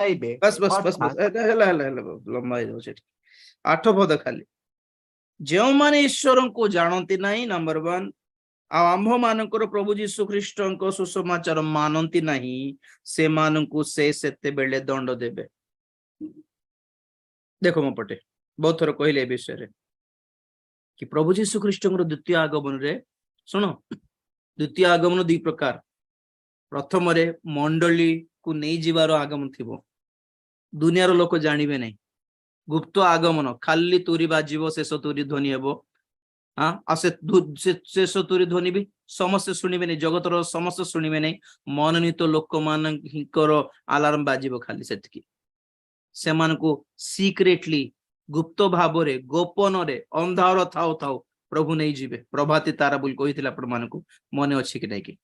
ଖାଇବେ। बस बस बस बस ଅର୍ଥାତ୍ लंबा हो जाଉଛି 8 ପଦ ଖାଲି ଯେଉଁମାନେ ଈଶ୍ୱରଙ୍କୁ ଜାଣନ୍ତି ନାହିଁ ନମ୍ବର 1 ଆଉ ଆମ୍ଭ ମାନଙ୍କର ପ୍ରଭୁ ଯୀଶୁ ଖ୍ରୀଷ୍ଟଙ୍କ ସୁସମାଚାର ମାନନ୍ତି ନାହିଁ ସେମାନଙ୍କୁ ସେ ସେତେବେଳେ ଦଣ୍ଡ ଦେବେ। ଦେଖ ମୋ ପଟେ ବହୁତ ଥର କହିଲେ ଏ ବିଷୟରେ कि प्रभु जीशु ख्रीष्टଙ୍କର द्वितीय आगमନରେ ଶୁଣ द्वितीय आगमन ଦୁଇ ପ୍ରକାର। ପ୍ରଥମରେ ମଣ୍ଡଳୀ କୁ ନେଇ ଯିବାର ଆଗମନ ଥିବ, ଦୁନିଆର ଲୋକ ଜାଣିବେ ନାହିଁ। ଗୁପ୍ତ ଆଗମନ, ଖାଲି ତୁରୀ ବାଜିବ, ଶେଷ ତୁରୀ ଧ୍ୱନି ହେବ। ଶେଷ ତୁରୀ ଧ୍ୱନି ବି ସମସ୍ତେ ଶୁଣିବେ ନାହିଁ, ଜଗତର ସମସ୍ତେ ଶୁଣିବେ ନାହିଁ, ମନୋନୀତ ଲୋକମାନଙ୍କର ଆଲାର୍ମ ବାଜିବ ଖାଲି ସେତିକି। ସେମାନଙ୍କୁ ସିକ୍ରେଟଲି गुप्त भावरे गोपन अंधार थाउ थाउ प्रभु नहीं जीवे। प्रभाती तारा बोली कही आपण मन अच्छी कि नहीं कि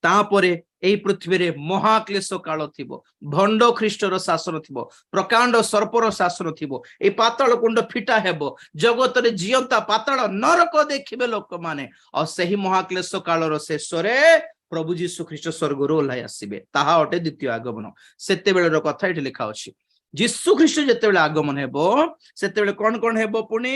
तापरे एई पृथ्वी रे महाक्लेश काल थिबो, भंड ख्रीष्टर शासन थिबो, प्रकांड सर्पर शासन थिबो, ए पाताल कुंड फिटा हेबो, जगत रे जियंता पाताल नरक देखिबे लोक माने। और सही महाक्लेश कालर शेष रे प्रभु जीशु ख्रीष्ट स्वर्गरु ओह्लाई आसीबे, ताहा अटे द्वितीय आगमन। सेते बेलर कथा एठी लिखा अछि जीशु ख्रीष्ट जेतेबेले आगमन हेबो सेतेबेले कोन कोन हेबो पुनी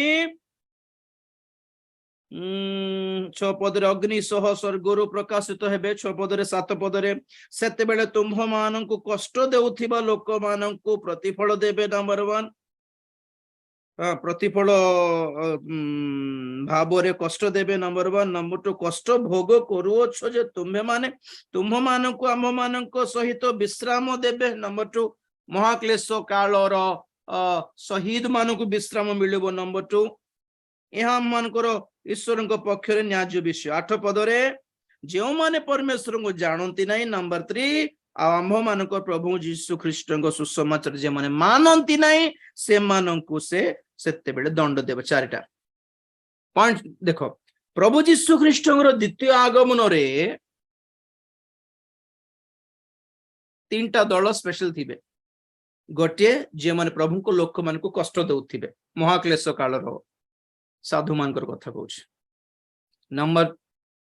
6 पदरे अग्नि सह स्वर्गरु प्रकाशित हेबे। 6 पदरे 7 पदरे सेतेबेले तुम्भ माननकु कष्ट देउथिबा लोक माननकु प्रतिफल देबे। नंबर 1 प्रतिफल भावरे कष्ट देबे। नंबर 1 नंबर 2 कष्ट भोग करूछ जे तुम्भे माने तुम्भ माननकु आम माननक सहित विश्राम देबे। नंबर 2 महाक्लेश कालर शहीद मानकु विश्राम मिलिबो। नंबर 2 यहाँ मानकर ईश्वर पक्षर न्याय विषय। 8 पदरे जो माने परमेश्वर को जानती नहीं। नंबर 3 आम्भ मानक प्रभु जीशु ख्रीष्ट सुसमाचार जे माने मानती नहीं से मानकु से सेतेबेले दंड देव। 4टा पॉइंट देखो। प्रभु जीशु ख्रीष्ट द्वितीय आगमन रे 3टा दल स्पेशल थिबे। गोटे जे माने प्रभु को लोक मान को कष्ट देउथिबे, महाक्लेश काल रो साधु मानकर कथा कहूछ। नंबर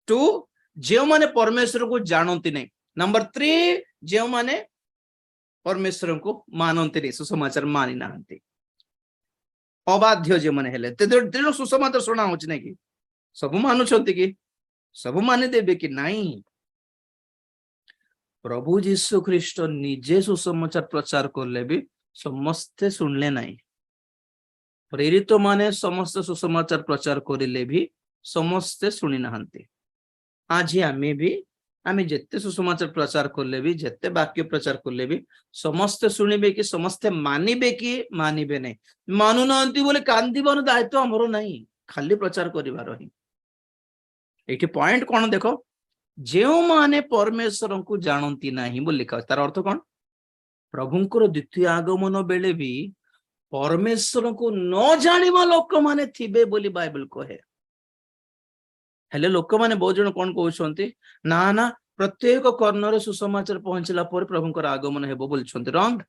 2 जे माने परमेश्वर को जानती नहीं। नंबर 3 जे माने परमेश्वर को मानती नहीं, सुसमाचार मानि नाहंती, अबाध्य जे माने हेले तेनो सुसमाचार सुना होछ नै कि सब मानुछंती कि सब मानि देबे कि नहीं। प्रभु जीशु ख्रीष्ट निजे सुसमाचार प्रचार करले भी समस्ते सुनले नहीं। प्रेरित माने समस्त सुसमाचार प्रचार करिले भी समस्ते सुनी नाहंती। आज आमे भी आमे जेते सुसमाचार प्रचार करले भी जेते वाक्य प्रचार करले भी समस्ते सुनिबे कि समस्ते मानिबे कि मानिबे नहीं। मानु नाहंती बोले कांदीबार दायित्व हमरो नहीं, खाली प्रचार करिवार ही। एठी पॉइंट कोन देखो, जो माने परमेश्वर को जानती नहीं बोल लिखा। तार अर्थ कौन? प्रभुंकर द्वितीय आगमन बेले भी परमेश्वर को न जानिबा लोक माने थिबे बोली बाइबल कहे। हेले लोक माने बहुत जन कौन कहउछंती ना ना प्रत्येक कर्णर सुसमाचार पहुंचला पर प्रभुंकर आगमन हेबो बोलछंती। रंग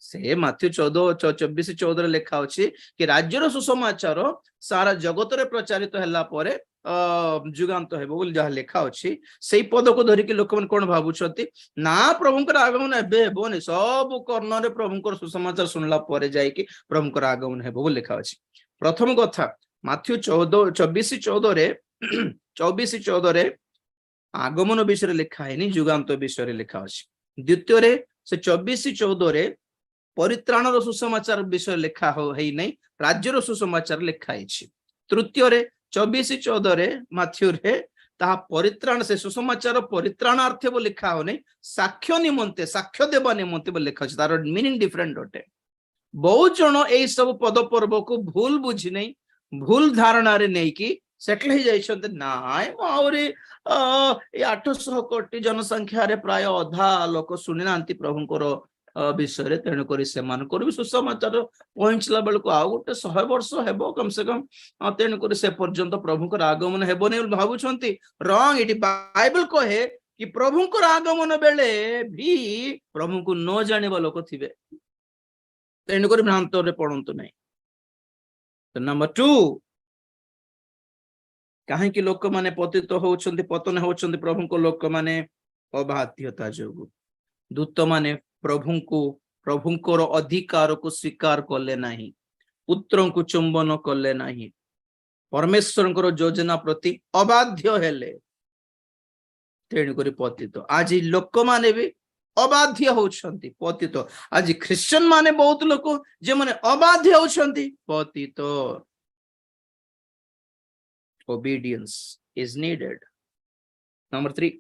से माथ्यू 24:14 लिखा अछि कि राज्यर सुसमाचार सारा जगत रे प्रचारित हला परे जुगांत हेबो बोली जहा लिखा अछि। सेई पद को धरि कि लोक मन कोन भाबुछंती ना प्रभुंकर आगमन हेबे हेबोनी, सब कर्णरे प्रभुंकर सुसमाचार सुनला परे जाय कि प्रभुंकर आगमन हेबो बोली लिखा अछि। प्रथम कथा माथ्यू 24:14 रे 24:14 रे आगमन विषय लिखा है, जुगांत विषय लिखा अछि। द्वितीय रे से 24:14 रे परित्राणर सुसमाचार विषय लिखा हो है नहीं, राज्यर सुसमाचार लिखा है। तृतीय रे 24:14 रे माथ्यू रे ता परित्राण से सुसमाचार परित्राणार्थ बो लिखा हो नहीं, साक्ष्य निमंते साक्ष्य देवा निमंते बो लिखा अछि। तार मीनिंग डिफरेंट होते। बहुत जन एई सब पद पर्व को भूल बुझी नहीं, भूल धारणा रे नहीं कि सेटल ही जाइछन्ते। नाय आउरी 800 कोटी जनसंख्या रे प्राय अधा लोक सुनि नांती प्रभुंकर विषय। तेणु करी सेमानकर भी सुसमाचार पहुंचला बेलको आ गोटे 100 वर्ष हेबो कम से कम। तेणु करी से पर्यंत प्रभुंकर आगमन हेबो नै भाबुछन्ती। रंग इटी बाइबल कहे कि प्रभुंकर आगमन बेले भी प्रभु को न जानिबा लोक थिबे। तेणु करी भ्रांत रे पड़ंतु नै। तो नंबर 2 काहे कि लोक माने पतित होउछन्ती, पतन होउछन्ती प्रभुंकर लोक माने अबाध्यता जोगु। दूत माने प्रभुंकर अधिकार को स्वीकार कले नहीं, पुत्र को चुंबन कले नहीं, परमेश्वर योजना प्रति अबाध्य हेले, तेणुक पतित। आज लोक माने भी अबाध्य होउछंती पतित। आज ख्रिश्चियन माने बहुत लोक जे माने अबाध्य होउछंती पतित। Obedience is needed. Number 3,